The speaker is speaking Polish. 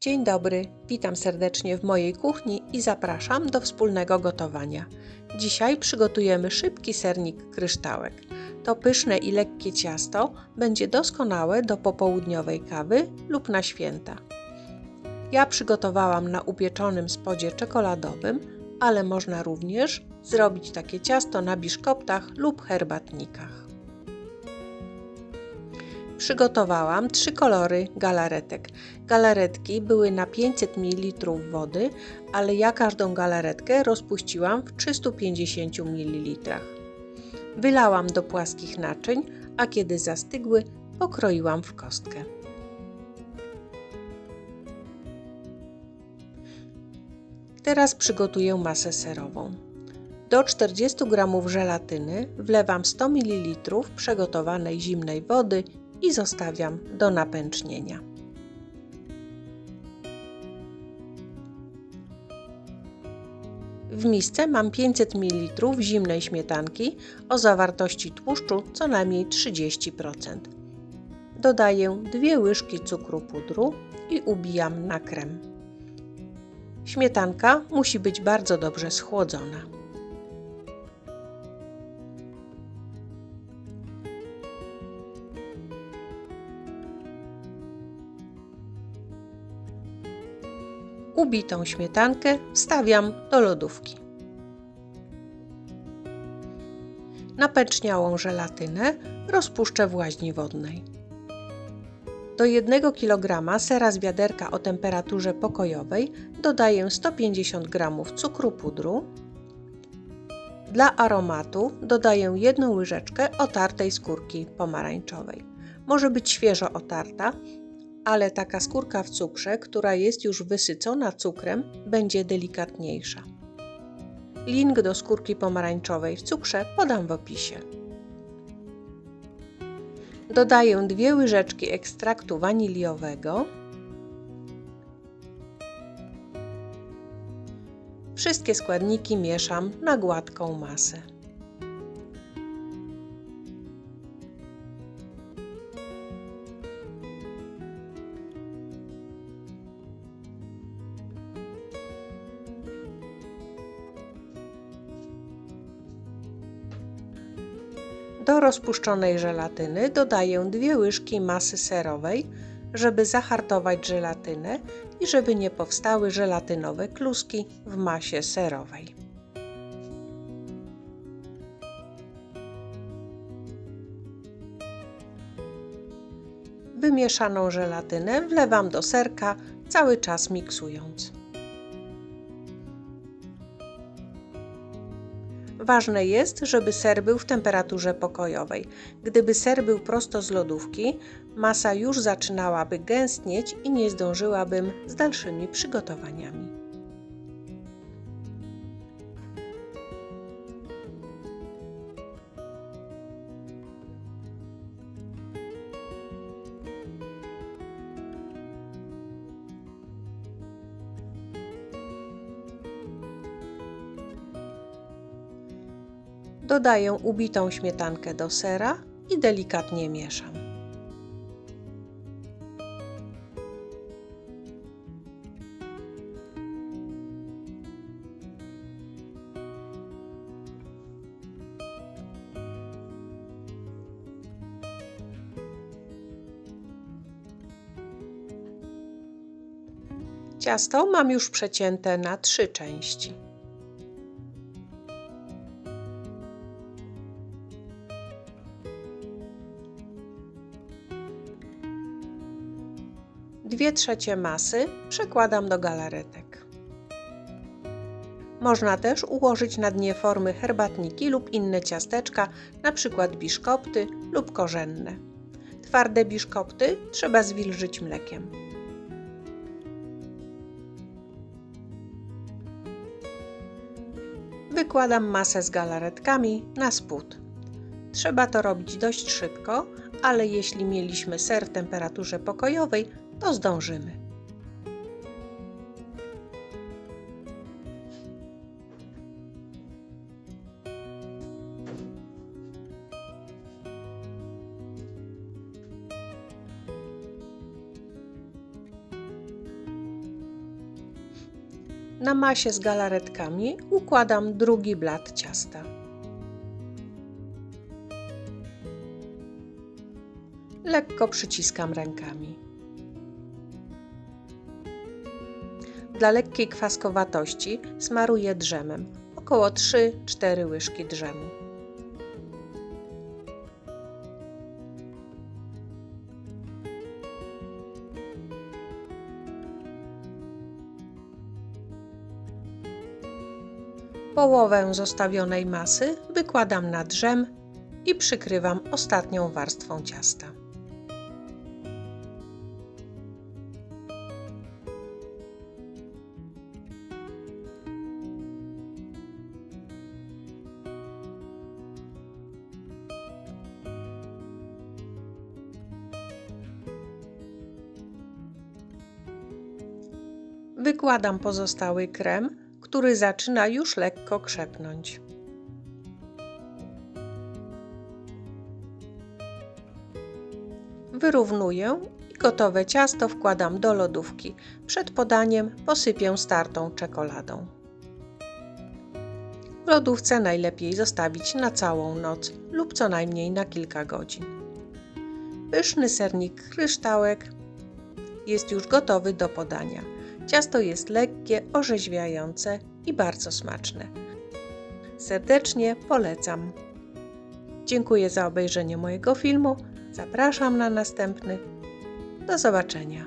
Dzień dobry, witam serdecznie w mojej kuchni i zapraszam do wspólnego gotowania. Dzisiaj przygotujemy szybki sernik kryształek. To pyszne i lekkie ciasto będzie doskonałe do popołudniowej kawy lub na święta. Ja przygotowałam na upieczonym spodzie czekoladowym, ale można również zrobić takie ciasto na biszkoptach lub herbatnikach. Przygotowałam 3 kolory galaretek. Galaretki były na 500 ml wody, ale ja każdą galaretkę rozpuściłam w 350 ml. Wylałam do płaskich naczyń, a kiedy zastygły, pokroiłam w kostkę. Teraz przygotuję masę serową. Do 40 g żelatyny wlewam 100 ml przygotowanej zimnej wody i zostawiam do napęcznienia. W misce mam 500 ml zimnej śmietanki o zawartości tłuszczu co najmniej 30%. Dodaję 2 łyżki cukru pudru i ubijam na krem. Śmietanka musi być bardzo dobrze schłodzona. Ubitą śmietankę wstawiam do lodówki. Napęczniałą żelatynę rozpuszczę w łaźni wodnej. Do 1 kg sera z wiaderka o temperaturze pokojowej dodaję 150 g cukru pudru. Dla aromatu dodaję 1 łyżeczkę otartej skórki pomarańczowej. Może być świeżo otarta, ale taka skórka w cukrze, która jest już wysycona cukrem, będzie delikatniejsza. Link do skórki pomarańczowej w cukrze podam w opisie. Dodaję 2 łyżeczki ekstraktu waniliowego. Wszystkie składniki mieszam na gładką masę. Do rozpuszczonej żelatyny dodaję 2 łyżki masy serowej, żeby zahartować żelatynę i żeby nie powstały żelatynowe kluski w masie serowej. Wymieszaną żelatynę wlewam do serka, cały czas miksując. Ważne jest, żeby ser był w temperaturze pokojowej. Gdyby ser był prosto z lodówki, masa już zaczynałaby gęstnieć i nie zdążyłabym z dalszymi przygotowaniami. Dodaję ubitą śmietankę do sera i delikatnie mieszam. Ciasto mam już przecięte na 3 części. Dwie trzecie masy przekładam do galaretek. Można też ułożyć na dnie formy herbatniki lub inne ciasteczka, np. biszkopty lub korzenne. Twarde biszkopty trzeba zwilżyć mlekiem. Wykładam masę z galaretkami na spód. Trzeba to robić dość szybko, ale jeśli mieliśmy ser w temperaturze pokojowej, to zdążymy. Na masie z galaretkami układam drugi blat ciasta. Lekko przyciskam rękami. Dla lekkiej kwaskowatości smaruję drzemem, około 3-4 łyżki drzemu. Połowę zostawionej masy wykładam na drzem i przykrywam ostatnią warstwą ciasta. Wykładam pozostały krem, który zaczyna już lekko krzepnąć. Wyrównuję i gotowe ciasto wkładam do lodówki. Przed podaniem posypię startą czekoladą. W lodówce najlepiej zostawić na całą noc lub co najmniej na kilka godzin. Pyszny sernik kryształek jest już gotowy do podania. Ciasto jest lekkie, orzeźwiające i bardzo smaczne. Serdecznie polecam. Dziękuję za obejrzenie mojego filmu. Zapraszam na następny. Do zobaczenia.